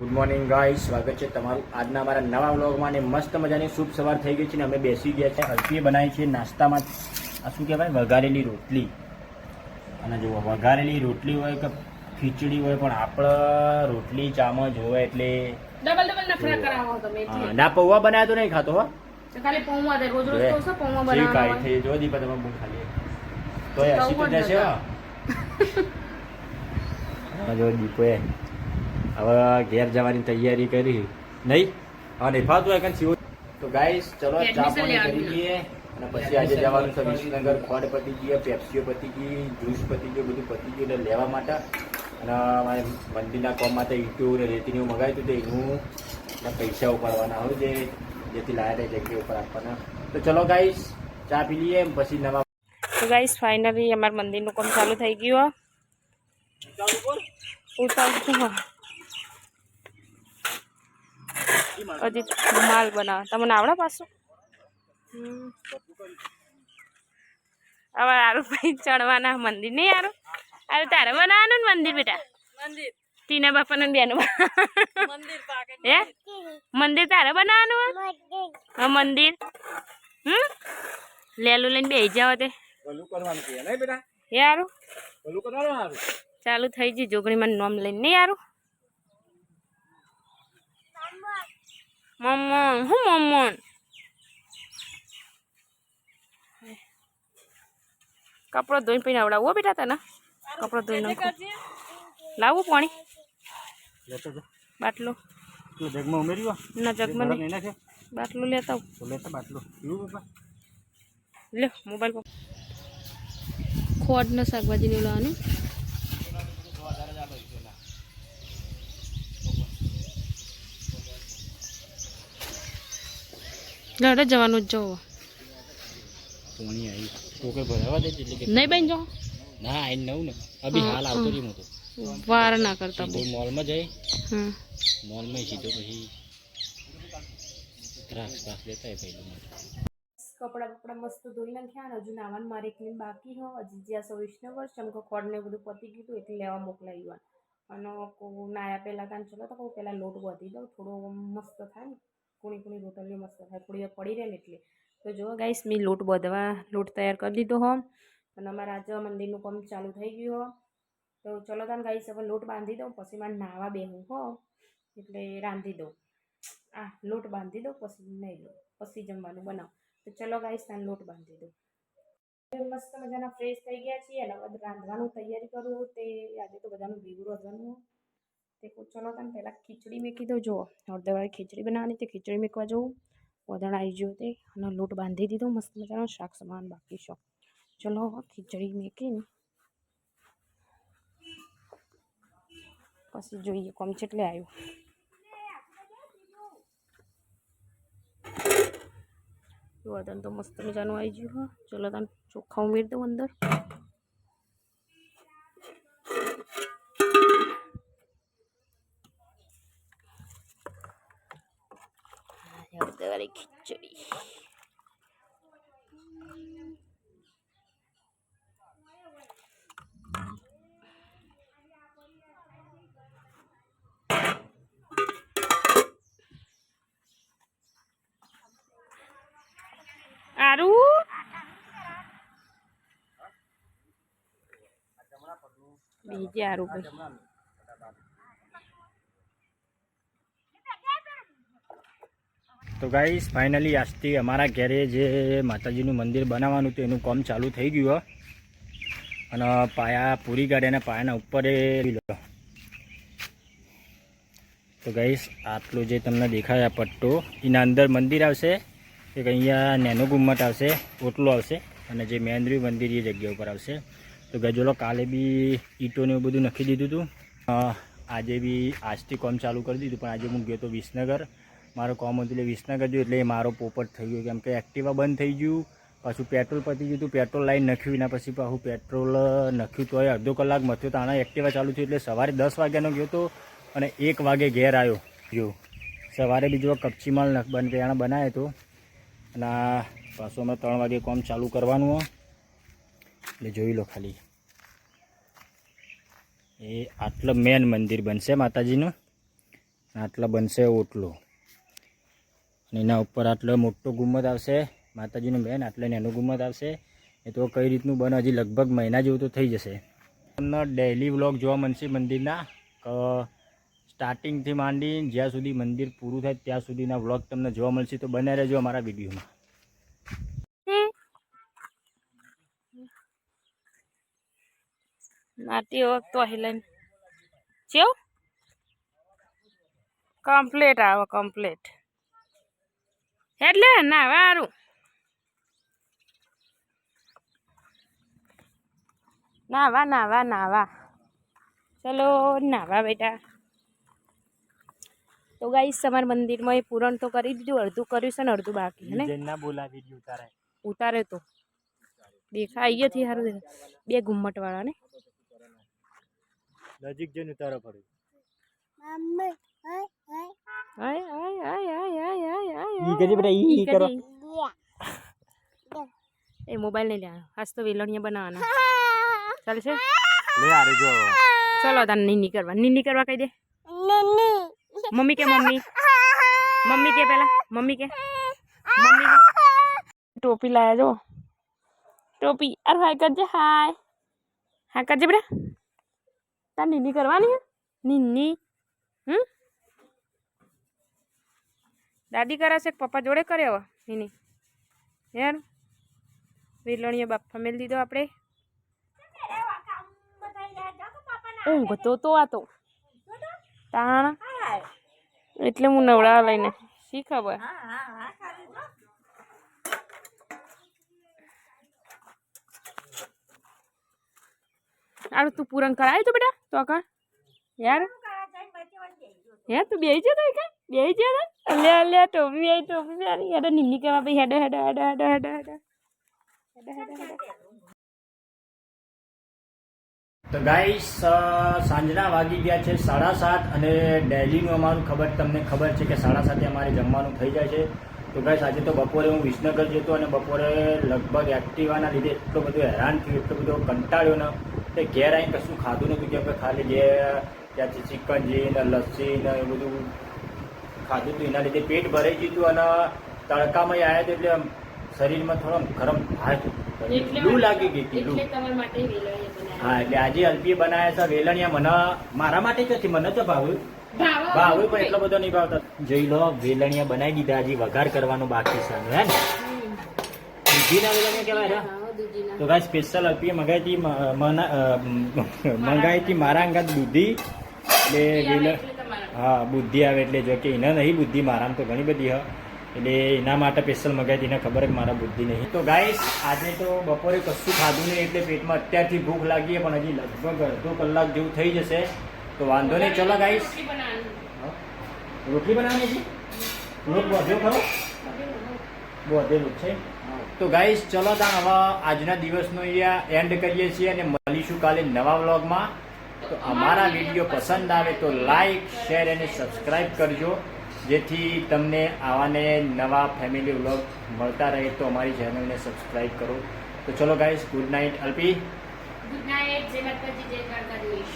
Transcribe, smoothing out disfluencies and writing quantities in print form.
Good morning guys, સ્વાગત છે તમારું આજના અમારા નવા વ્લોગમાં. ને મસ્ત મજાની શુભ સવાર થઈ ગઈ છે ને અમે બેસી ગયા છે. હલકી બનાવી છે નાસ્તામાં. આ શું કહેવાય? વઘારેલી રોટલી. અને જુઓ, વઘારેલી રોટલી હોય કે ખીચડી હોય, પણ આપણે રોટલી ચામાં જોવે એટલે ડબલ નખરા કરાવો તમે એટલે. ના, પૌવા બનાવ્યા તો નહીં ખાતો હો. ખાલી પૌવા દે રોજ રોજ તો પૌવા બનાવવા થઈ જો દીપા તમે બહુ ખાલી તો હસી તો જશે. હા જો દીપોએ હવે ઘેર જવાની તૈયારી કરી નહીં. હા નહીં ફાતું હોય સીવો. તો ગાઈસ ચલો ચા પાણી કરી લઈએ અને પછી આજે જવાનું છે વિસનગર. ખોડ પતી ગઈ, પેપ્સીઓ પતી ગઈ, જ્યુસ પતી ગયું, બધું પતી ગયું એટલે લેવા માટે. અને મારે મંદિરના કામ માટે ઈંટું ને રેતીને એવું મગાવ્યું હતું તો એનું પૈસા ઉપાડવાના હોય છે, જેથી લાયા તે જગ્યા ઉપર આપવાના. તો ચલો ગાઈસ ચા પી લઈએ પછી નવા. તો ગાઈસ ફાઇનલી અમાર મંદિરનું કામ ચાલુ થઈ ગયું. હજી માલ બનાવ તમને આવડે પાછું. હવે આરું ભાઈ ચડવાના મંદિર નહીં આરું. અરે તારે બનાવવાનું ને મંદિર બેટા. ટીના બાપા ને બેનું હે મંદિર તારે બનાવવાનું. હા મંદિર લેલું લઈને બેસી જાવ તે યારું ચાલુ થઈ ગઈ. જોગણી મને નોમ લઈને નહીં યારું. મમ્મન હું મમ્મન કપડો ધોઈને પીને આવડાવો બેટા તને. કપડો ધોઈ નાખો. લાવવું પાણી બાટલો જગમાં ઉમેર્યો ના જગમાં નહીં. બાટલો લેતા બાટલો લે મોબાઈલ પર ખોડ ને શાકભાજી ને લાવવાનું. લડે જવાનું જ જવો નહીં બેન જો ના આઈ નવું ને અભી હાલ આવતો રહી હું તો વાર ના કરતા બહુ મોલમાં જઈ મોલમાં સીધો પછી દ્રાક્ષ પાસ લેતા પહેલું. કપડા મસ્ત ધોઈ નાખ્યા. હજુ નાવાનું મારે એકલી બાકી હો. હજી જ્યાં સો વિસનગર ચમકો ખોડ ને બધું પતી ગયું એટલે લેવા મોકલાઈ ગયું. અને નાયા પહેલાં કાન ચલો તો કહું પહેલાં લોટ વધી દઉં, થોડો મસ્ત થાય ને. કુણી રોટલીઓ મસ્ત થાય, થોડી પડી રહે ને એટલે. તો જો ગાઈસ મેં લોટ તૈયાર કરી દીધો હો. અને અમારા આજે મંદિરનું કામ ચાલુ થઈ ગયું હો. તો ચલો તાન ગાઈસ હવે લોટ બાંધી દઉં, પછી મારે નાવા બેહું હો એટલે રાંધી દઉં. લોટ બાંધી દઉં પછી નહીં લો પછી જમવાનું બનાવું. તો ચલો ગાઈસ તાન લોટ બાંધી દઉં. મસ્ત મજાના ફ્રેશ થઈ ગયા છીએ અને હવે રાંધવાનું તૈયારી કરું. તે આજે તો બધાનું ભેગું વધવાનું તે ચલો તાન પહેલાં ખીચડી મેકી દઉં. જુઓ હળદરવાળી ખીચડી બનાવવાની, તે ખીચડી મેકવા જવું. વધણ આવી ગયું તે અને લોટ બાંધી દીધો. મસ્ત મજાનો શાક સમાન બાકી છે. ચલો ખીચડી મેકીને પછી જોઈએ કોમ કેટલે આવ્યું. વધણ તો મસ્ત મજાનું આવી ગયું. હા ચલો તાન ચોખ્ખા ઉમેરી દઉં અંદર. હળદરવાળી ખીચડી આરું બીજે આરું ભાઈ. તો ગાઈસ ફાઇનલી આજથી અમારા ઘરે જે માતાજીનું મંદિર બનાવવાનું હતું એનું કામ ચાલુ થઈ ગયું. અને પાયા પૂરી કાઢે અને પાયાના ઉપર તો ગાઈસ આટલું જે તમને દેખાય આ પટ્ટો એના અંદર મંદિર આવશે. એક અહીંયા નેનો ગુમ્મટ આવશે, ઓટલો આવશે અને જે મેન્દ્રી મંદિર એ જગ્યા ઉપર આવશે. તો ગજોલો કાલે બી ઈંટોને એવું બધું નાખી દીધું હતું. આજે બી આજથી કામ ચાલુ કરી દીધું. પણ આજે હું ગયો તો વિસનગર. મારો કામ હતું એટલે વિસનગર ગયો એટલે મારો પોપટ થઈ ગયો. કેમ કે એક્ટિવા બંધ થઈ ગયું, પાછું પેટ્રોલ પતી ગયું હતું. પેટ્રોલ લાઈન નાખ્યું એના પછી પાછું પેટ્રોલ નાખ્યું તો અડધો કલાક મથ્યો. તાણા એક્ટિવા ચાલુ થયું એટલે સવારે 10 વાગ્યાનો ગયો હતો અને 1 વાગે ઘેર આવ્યો. જો સવારે બીજો કપચી માલ બનાવ્યો હતો અને પાછું અમે 3 વાગે કામ ચાલુ કરવાનું એટલે જોઈ લો ખાલી. એ આટલું મેન મંદિર બનશે માતાજીનું. આટલા બનશે ઓટલો અને એના ઉપર આટલો મોટો ગુમ્મત આવશે માતાજીનું બેન, આટલે નાનું ગુમ્મત આવશે. એ તો કઈ રીતનું બને હજી લગભગ મહિના જેવું તો થઈ જશે. તમને ડેઇલી વ્લોગ જોવા મળશે મંદિરના, સ્ટાર્ટિંગથી માંડી જ્યાં સુધી મંદિર પૂરું થાય ત્યાં સુધીના વ્લોગ તમને જોવા મળશે. તો બને રહેજો અમારા વિડીયોમાં. નાટી વખત તો હિલન ચેવ કમ્પ્લીટ આવે કમ્પ્લીટ એટલે ના વારું નાવા નાવા નાવા ચલો નાવા બેટા. તો ગાઈસ અમારા મંદિરમાં એ પૂરણ તો કરી દીધું, અડધું કર્યું છે ને અડધું બાકી ને બોલાવી ઉતારે તો દેખા અહીંયાથી સારું દેખાય. બે ઘુમ્મટ વાળા ને નજીક જઈને ઉતારો પડે. એ મોબાઈલ નહીં લેવાનો, આજ તો વેલણિયા બનાવવાના ચાલશે. ચલો તાર નીની કરવા કહી દે. મમ્મી કે મમ્મી કે પેલા મમ્મી કે ટોપી લાયા જો ટોપી. અરે હાય કરજે, હા કરજે બેટા. તાર નીની કરવાની નીની દાદી કરાશે પપ્પા જોડે કરે હવે નીની યાર. વેલણીયા બાફા મેળ દીધો આપણે. ઊંઘ તો આ તો તાણ એટલે હું નવડા લઈને શી ખબર. આરું તું પૂરણ કરાય તો બેટા તો કર યાર. હે તું બેહી જતો કે બેહી જતો લે લે ટોપી આવી હેડો નીની કરવા ભાઈ હેડો હેડો હેડો હેડો હેડો હેડો. તો ગાઈસ સાંજના વાગી ગયા છે 7:30 અને ડેલીનું અમારું તમને ખબર છે કે 7:30 અમારે જમવાનું થઈ જાય છે. તો ગાઈસ આજે તો બપોરે હું વિસનગર જતો અને બપોરે લગભગ એક્ટિવાના લીધે એટલો બધો હેરાન થયું, એટલો બધો કંટાળ્યો ને તે ઘેર આવીને કશું ખાધું નહોતું. કે ખાલી જે ત્યાંથી ચિકનજી ને લસ્સી ને એ બધું ખાધું હતું, એના લીધે પેટ ભરાઈ ગયું હતું અને તડકામાં આવ્યા હતા એટલે શરીરમાં થોડો ગરમ ભાત લૂ લાગી ગઈ હતી. હા એટલે આજે અલ્પીએ બનાવ્યા છે વેલણિયા. મને મારા માટે જ નથી, મને તો ભાવે પણ એટલો બધો નહીં ભાવતા. જોઈ લો વેલણિયા બનાવી દીધા, હજી વઘાર કરવાનો બાકી છે હે ને. દૂધીના વેલણિયા કહેવાય. તો ગાય સ્પેશિયલ અલ્પીએ મંગાવી હતી મારા અંગાત બુદ્ધિ એટલે હા બુદ્ધિ આવે એટલે જો કે એના નહીં બુદ્ધિ, મારામાં તો ઘણી બધી હા એટલે એના માટે સ્પેશિયલ મગાવી એને ખબર જ મારા બુદ્ધિ નહીં. તો ગાઈસ આજે તો બપોરે કશું ખાધું નહીં એટલે પેટમાં અત્યારથી ભૂખ લાગી પણ હજી લગભગ અડધો કલાક જેવું થઈ જશે. તો વાંધો નહીં, ચલો ગાઈસ રોટલી બનાવવાની છે. લોટ વધ્યો ખરો વધેલું છે. તો ગાઈસ ચલો તાણ હવે આજના દિવસનો અહીંયા એન્ડ કરીએ છીએ અને મળીશું કાલે નવા વ્લોગમાં. તો અમારા વિડીયો પસંદ આવે તો લાઈક શેર અને સબસ્ક્રાઈબ કરજો, જેથી તમને આવાને નવા ફેમિલી વ્લોગ મળતા રહે. તો અમારી ચેનલને સબસ્ક્રાઈબ કરો. તો ચલો guys, good night. Alpi good night. જય માતાજી, જય દ્વારકાધીશ.